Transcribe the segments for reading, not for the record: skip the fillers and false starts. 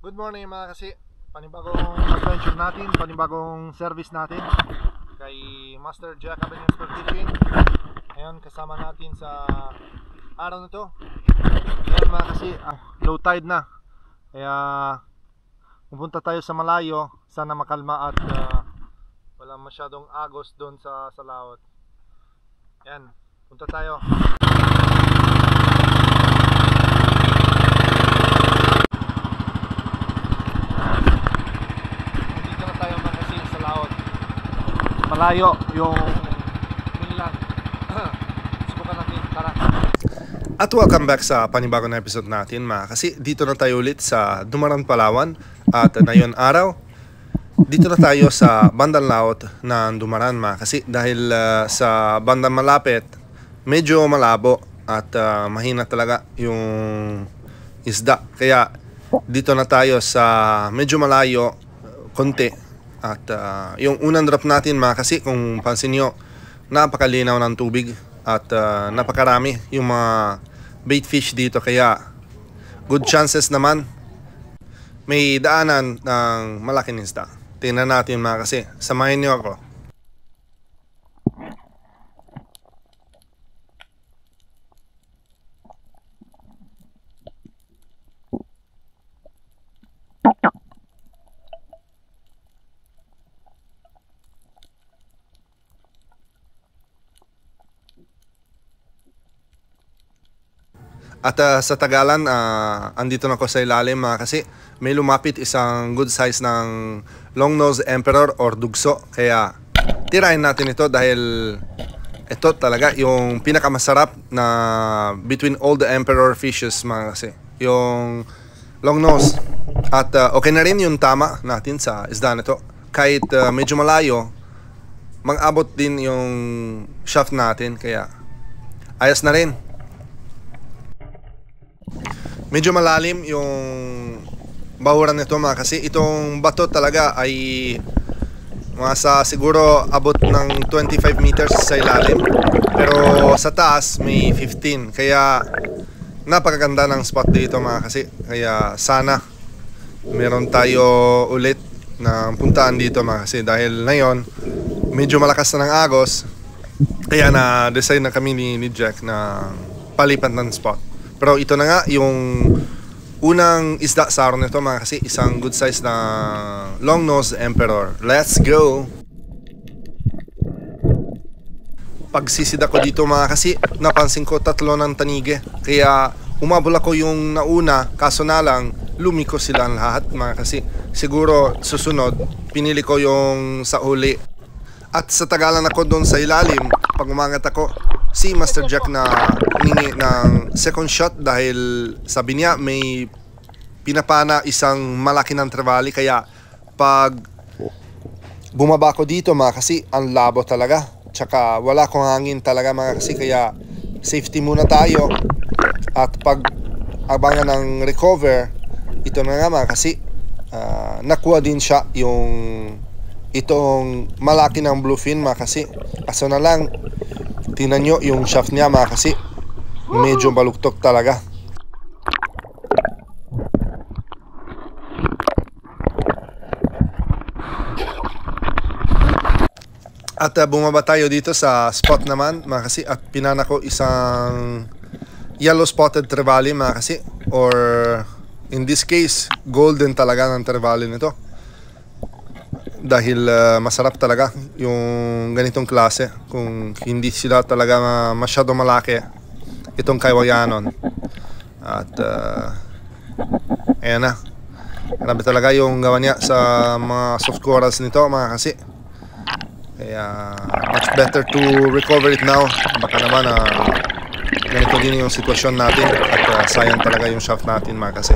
Good morning mga kasi, panibagong adventure natin, panibagong service natin kay Master Jack Cabin Expert Fishing. Ngayon kasama natin sa araw na to. Ngayon mga kasi, low tide na, kaya pupunta tayo sa malayo. Sana makalma at wala masyadong agos doon sa laot. Yan, punta tayo. Malayo yung inland. Subukan natin, tara. At welcome back sa panibagong na episode natin mga kasi. Dito na tayo ulit sa Dumaran, Palawan. At ngayon araw, dito na tayo sa bandang laot ng Dumaran mga kasi. Dahil sa bandang malapit, medyo malabo at mahina talaga yung isda. Kaya dito na tayo sa medyo malayo konti. At yung unang drop natin mga kasi, kung pansin nyo, napakalinaw ng tubig at napakarami yung mga bait fish dito. Kaya good chances naman may daanan ng malaking isda. Tingnan natin mga kasi, samahin nyo ako. At sa tagalan, andito na ko sa ilalim kasi may lumapit isang good size ng long nose emperor or dugso. Kaya tirahin natin ito dahil ito talaga yung pinakamasarap na between all the emperor fishes mga kasi. Yung long nose. At okay na rin yung tama natin sa isda nito. Kahit medyo malayo, mag-abot din yung shaft natin. Kaya ayos na rin. Medyo malalim yung bahuran nito mga kasi. Itong bato talaga ay mga sa siguro abot ng 25 meters sa ilalim. Pero sa taas may 15. Kaya napakaganda ng spot dito mga kasi. Kaya sana meron tayo ulit na puntaan dito mga kasi. Dahil ngayon medyo malakas na ng agos. Kaya na-decide na kami ni Jack na palipat ng spot. Pero ito na nga yung unang isda sa araw nito mga kasi, isang good size na long nose emperor. Let's go! Pagsisida ko dito mga kasi, napansin ko tatlo ng tanige. Kaya umabol ako yung nauna, kaso na lang lumiko silang lahat mga kasi. Siguro susunod, pinili ko yung sa uli. At sa tagalan ako doon sa ilalim, pag umangat ako, si Master Jack na hiningi ng second shot dahil sabi niya may pinapana isang malaki ng trevally. Kaya pag bumaba ko dito mga kasi, ang labo talaga. Tsaka wala kong hangin talaga mga kasi. Kaya safety muna tayo. At pag abangan ng recover, ito na nga mga kasi, nakuha din siya yung itong malaki ng bluefin mga kasi. Kaso na lang, tingnan nyo yung shaft niya mga kasi, medyo baluktok talaga. At bumaba tayo dito sa spot naman mga kasi. At pinana ko isang yellow spotted trevally mga kasi. Or in this case, golden talaga ng trevally nito. Dahil masarap talaga yung ganitong klase. Kung hindi sila talaga masyado malaki, itong kaywayanon. At ayan na. Grabe talaga yung gawa niya sa mga soft corals nito mga kasi. Kaya much better to recover it now. Baka naman ganito din yung sitwasyon natin. At sayang talaga yung shaft natin mga kasi.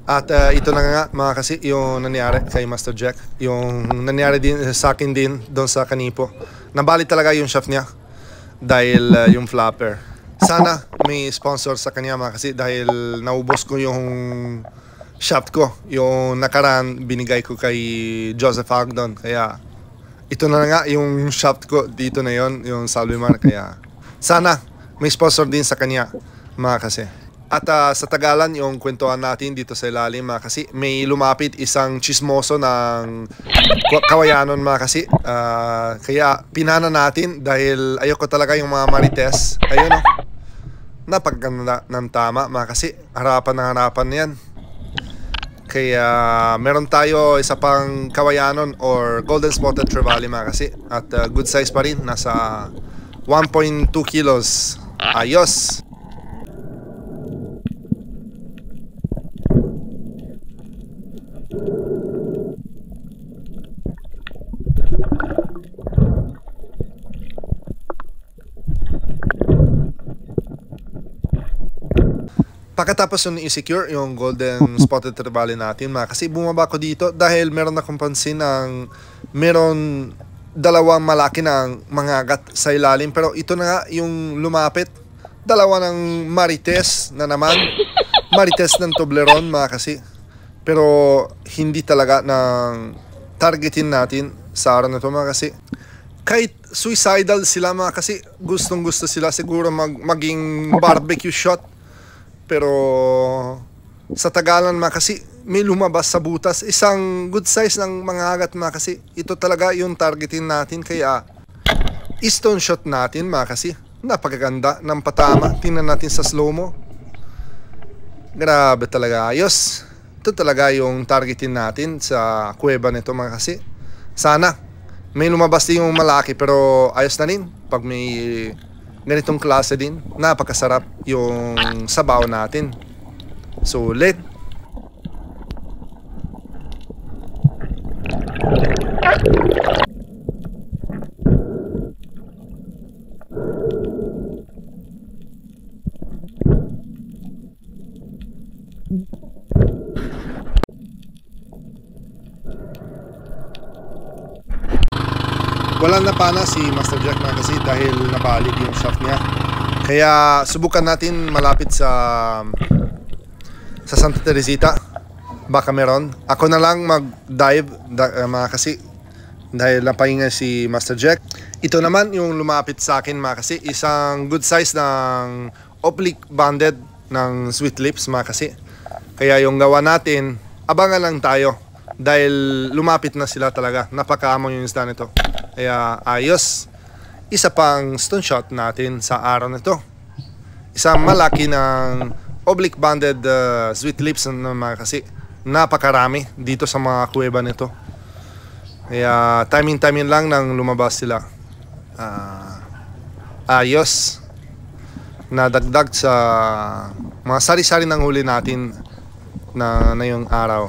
At ito na nga mga kasi yung nangyari kay Master Jack. Yung nangyari din sa akin din doon sa kanipo. Nabali talaga yung shaft niya dahil yung flapper. Sana may sponsor sa kanya mga kasi, dahil naubos ko yung shaft ko. Yung nakaraan binigay ko kay Joseph Hagdon. Kaya ito na nga yung shaft ko dito na yon, yung Salvimar. Kaya sana may sponsor din sa kanya mga kasi. At sa tagalan yung kwentuhan natin dito sa ilalim mga kasi, may lumapit isang chismoso ng Kawayanon mga kasi. Kaya pinana natin dahil ayoko talaga yung mga marites. Ayun o, napaganda ng tama mga kasi, harapan na harapan yan. Kaya meron tayo isa pang Kawayanon or Golden Spotted Trevally mga kasi. At good size pa rin, nasa 1.2 kilos. Ayos! Pagkatapos yung i-secure yung Golden Spotted Trevally natin mga kasi, bumaba ko dito dahil meron akong pansin ng meron dalawang malaki ng mga agat sa ilalim. Pero ito na nga yung lumapit, dalawa ng marites na naman, marites ng Toblerone mga kasi. Pero hindi talaga ng targetin natin sa araw na ito mga kasi. Kahit suicidal sila mga kasi, gustong gusto sila siguro maging barbecue shot. Pero sa tagalan mga kasi, may lumabas sa butas. Isang good size ng mga agat mga kasi. Ito talaga yung targetin natin. Kaya stone shot natin mga kasi. Napakaganda ng patama. Tingnan natin sa slow-mo. Grabe talaga, ayos. Ito talaga yung targetin natin sa kuweba nito mga kasi. Sana may lumabas din yung malaki, pero ayos na rin pag may ganitong klase din. Napakasarap yung sabaw natin. Sulit. Wala na pana si Master Jack na kasi dahil nabalig yung shaft niya. Kaya subukan natin malapit sa Santa Teresita. Baka meron. Ako na lang mag-dive mga kasi dahil napahinga si Master Jack. Ito naman yung lumapit sa akin mga kasi, isang good size ng oblique banded ng Sweet Lips mga kasi. Kaya yung gawa natin, abangan lang tayo dahil lumapit na sila talaga. Napakaamon yung isda nito. Kaya ayos. Isa pang stone shot natin sa araw na ito. Isang malaki ng oblique banded Sweet Lips mga kasi. Napakarami dito sa mga kuweba nito. Kaya timing lang nang lumabas sila. Ayos. Nadagdag sa mga sari-sari ng huli natin na yung araw.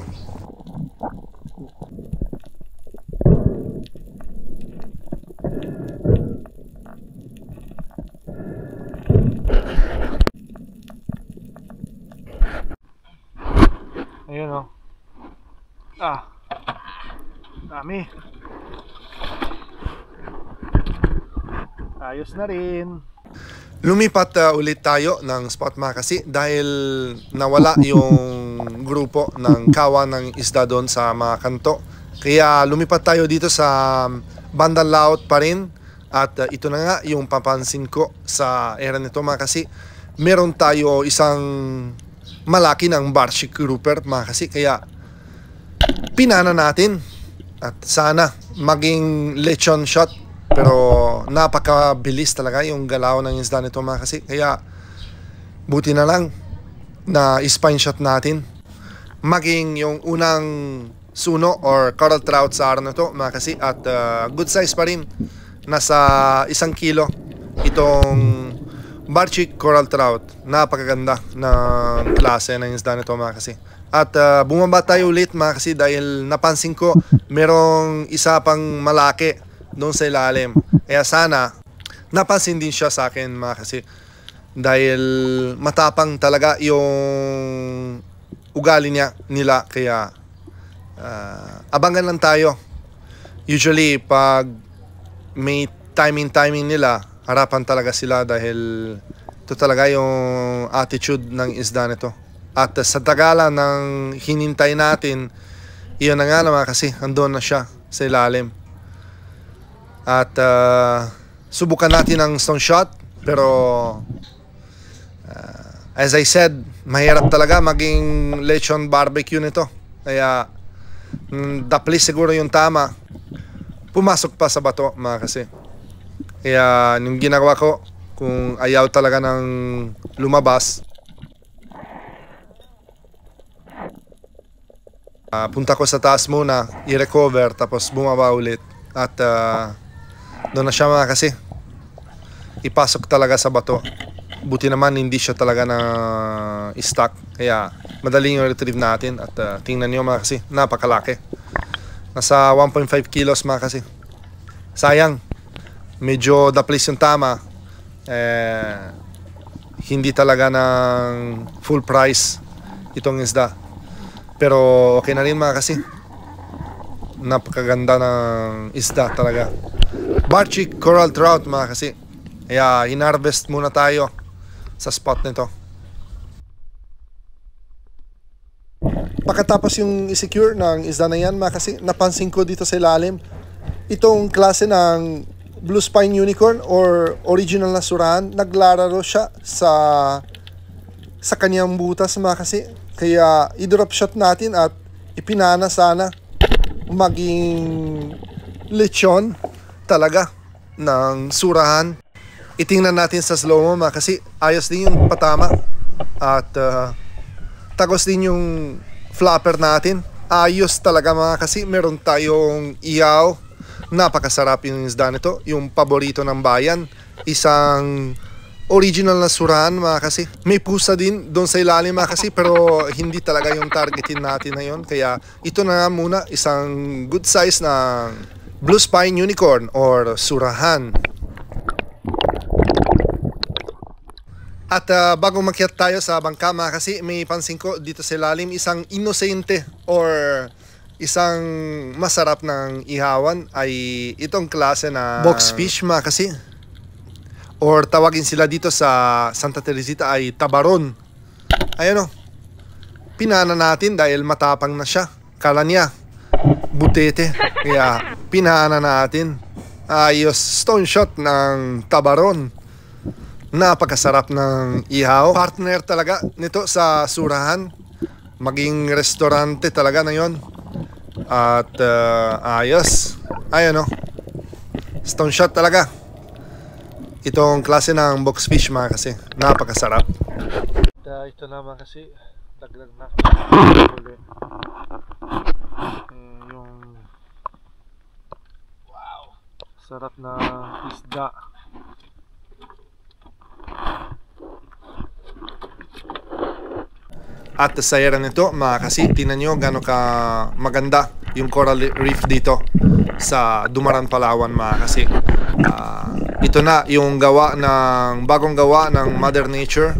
Ayun o. Dami. Ayos na rin. Lumipat ulit tayo ng spot mga kasi dahil nawala yung grupo ng kawa ng isda doon sa mga kanto. Kaya lumipat tayo dito sa bandang laot pa rin. At ito na nga yung papansin ko sa era nito mga kasi. Meron tayo isang malaki ng Barshik grouper mga kasi. Kaya pinana natin. At sana maging lechon shot. Pero napakabilis talaga yung galaw ng isda nito mga kasi. Kaya buti na lang na spine shot natin. Maging yung unang suno or coral trout sa araw na ito mga kasi. At good size pa rin. Nasa 1 kilo itong Barshik coral trout. Napakaganda ng klase ng isda nito mga kasi. At bumaba tayo ulit mga kasi dahil napansin ko merong isa pang malaki doon sa ilalim. Kaya sana napansin din siya sa akin mga kasi. Dahil matapang talaga yung ugali nila. Kaya abangan lang tayo. Usually pag may timing nila, harapan talaga sila dahil ito talaga yung attitude ng isda nito. At sa tagalan ng hinintay natin, iyon na nga naman kasi andun na siya sa ilalim. At subukan natin ang stone shot, pero as I said, mahirap talaga maging lechon barbecue nito. Kaya dapli siguro yung tama. Pumasok pa sa bato mga kasi. Kaya yung ginagawa ko, kung ayaw talaga ng lumabas, punta ko sa taas muna, i-recover, tapos bumaba ulit. At doon na siya mga kasi. Ipasok talaga sa bato. Buti naman hindi siya talaga na stuck. Kaya madaling yung retrieve natin. At tingnan nyo mga kasi, napakalaki. Nasa 1.5 kilos mga kasi. Sayang, medyo daplis yung tama. Hindi talaga ng full price itong isda. Pero okay na rin mga kasi. Napakaganda ng isda talaga. Barchick coral trout mga kasi. Kaya hinarvest muna tayo sa spot nito. Pagkatapos yung i-secure ng isda na yan mga kasi, napansin ko dito sa ilalim itong klase ng blue spine unicorn or original na surahan. Naglalaro siya sa kanyang butas mga kasi. Kaya i-drop shot natin at ipinana sana maging lechon talaga ng surahan. Itingnan natin sa slow-mo mga kasi ayos din yung patama at tagos din yung flapper natin. Ayos talaga mga kasi. Meron tayong iyaw. Napakasarap yung isda nito. Yung paborito ng bayan. Isang original na surahan mga kasi. May pusa din doon sa ilalim mga kasi, pero hindi talaga yung targetin natin na yun. Kaya ito na nga muna, isang good size na blue spine unicorn or surahan. At bago makyat tayo sa bangka mga kasi, may pansin ko dito sa ilalim isang inosente or isang masarap ng ihawan ay itong klase na boxfish mga kasi. Or tawagin sila dito sa Santa Teresita ay tabaron. Ayan o. Pinana natin dahil matapang na siya. Kala niya butete. Kaya pinana natin. Ayos, stone shot ng tabaron. Napakasarap ng ihaw. Partner talaga nito sa surahan. Maging restaurante talaga na yon. At ayos. Ayan o. Stone shot talaga. Itong klase ng boxfish mga kasi. Napakasarap. Ito naman kasi. Dagdag na. Yung wow. Sarap na isda. At sa area nito mga kasi, tingnan nyo gano'n ka maganda yung coral reef dito sa Dumaran, Palawan mga kasi. Ito na yung bagong gawa ng Mother Nature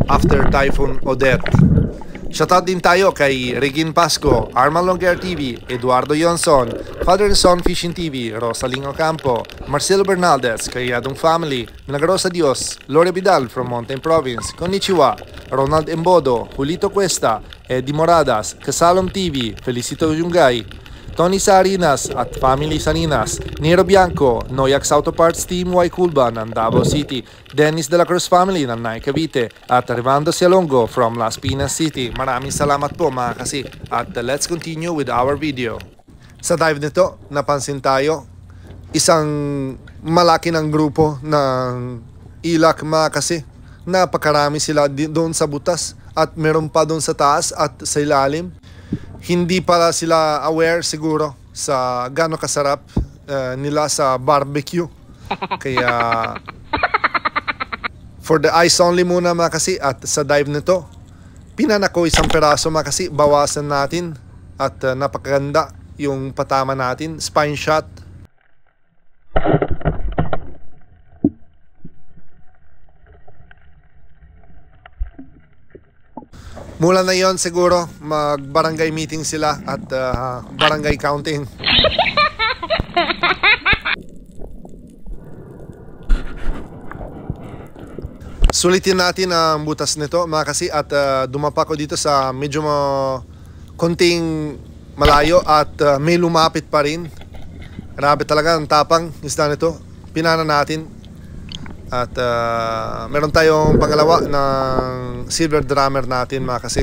after Typhoon Odette. Shoutout din tayo kay Regine Pasco, Arman Longuer TV, Eduardo Yonson, Father and Son Fishing TV, Rosaling Ocampo, Marcelo Bernaldez, Kayadong Family, Milagrosa Dios, Gloria Vidal from Mountain Province, Konnichiwa, Ronald Embodo, Julito Cuesta, Eddie Moradas, Kasalom TV, Felicito Yungay, Tony Sarinas at Family Salinas, Nero Bianco, Noyax Auto Parts Team Y Culban ng Davao City, Dennis de la Cruz Family ng Nay Cavite, at Armando Cialongo from Las Piñas City. Maraming salamat po mga kasi. At let's continue with our video. Sa dive nito, napansin tayo isang malaki ng grupo ng ilak mga kasi. Napakarami sila doon sa butas at meron pa doon sa taas at sa ilalim. Hindi pala sila aware siguro sa gaano kasarap nila sa barbecue. Kaya for the eyes only muna mga kasi. At sa dive nito, pinana ko isang peraso mga kasi. Bawasan natin. At napakaganda yung patama natin. Spine shot. Mula na yon siguro mag-barangay meeting sila at barangay counting. Sulitin natin ang butas nito mga kasi at dumapa ko dito sa medyo konting malayo at may lumapit pa rin. Grabe talaga ang tapang isda nito. Pinana natin. At meron tayong pangalawa ng silver drummer natin mga kasi.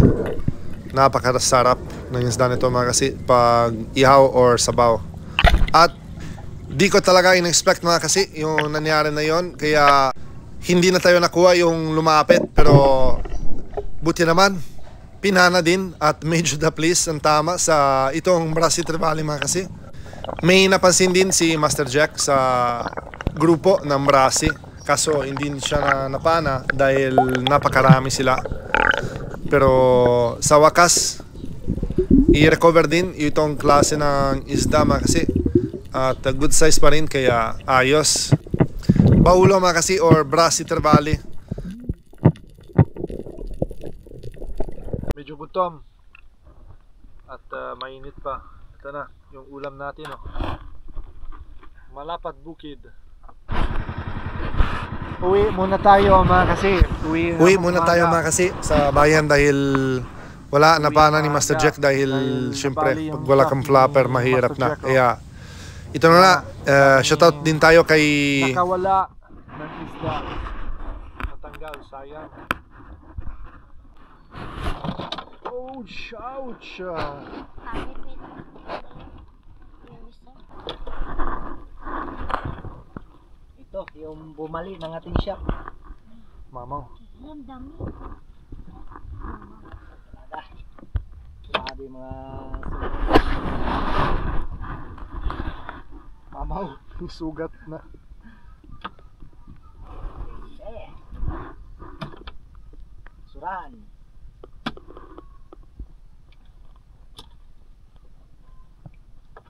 Napakasarap ng isda nito mga kasi pag ihaw or sabaw. At di ko talaga in-expect mga kasi yung nangyari na yon. Kaya hindi na tayo nakuha yung lumapit. Pero buti naman pinana din at medyo daplis ang tama sa itong Brasi Trevally mga kasi. May napansin din si Master Jack sa grupo ng Brasi. Kaso hindi siya napana dahil napakarami sila. Pero sa wakas, i-recover din itong klase ng isda mga kasi. At good size pa rin kaya ayos. Baulo mga kasi or Brasi Trevally. Medyo gutom. At mainit pa. Ito na yung ulam natin. Oh. Malapad bukid. Uwi muna tayo mga kasi. Uwi muna tayo mga kasi sa bayan dahil wala na pana ni Master Jack dahil syempre pag wala kang flapper mahirap na. Kaya ito na shoutout din tayo kay nakawala ng isda. Natanggal, sayang. Ouch, ouch. Ito, yung bumali ng ating shop. Mamaw. Ang dami. Sabi mga Mamaw, sugat na. suran.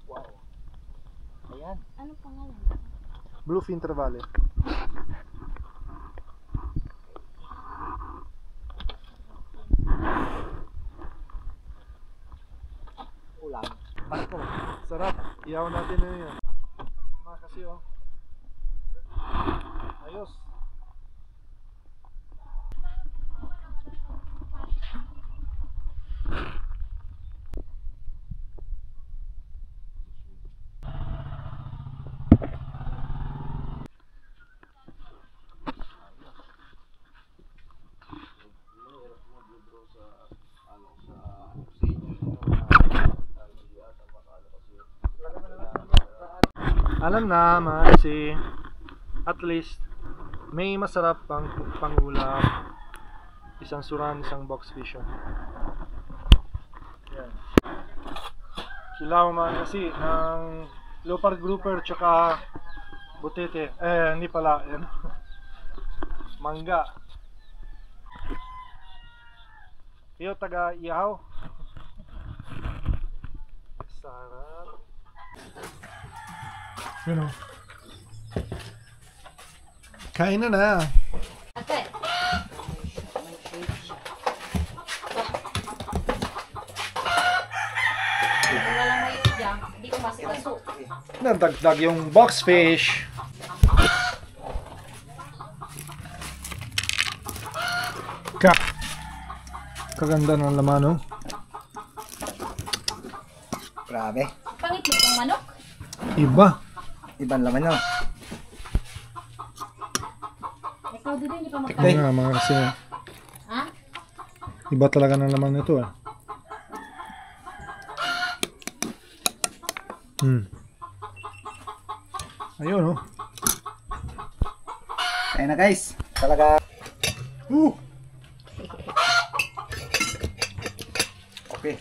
Wow. Ayan. Anong pangalan? Bluefin Trevally. Ulam. Pasko. Sarap. Ihaw natin na yun. Mga kasi oh. Ayos. Alam na mga kasi at least may masarap pang pangulam. Isang suran, isang box fish. Yan. Kilaw mga kasi ng leopard grouper tsaka butete. Hindi pala. Yan. Mangga. Iyo taga ihaw. Sarap. You know. Kain na na. Ate. Kung walang may dyan, hindi ko masikaso. Nadagdag yung box fish. Kaganda ng laman, no? Grabe. Pangitlog ng manok. Iba. Ibang laman nyo. Ikaw din hindi pa Tingnan magkain. nga mga kasi. Ha? Iba talaga ng laman nito eh. Ayun, no? Kaya na guys. Talaga. Okay.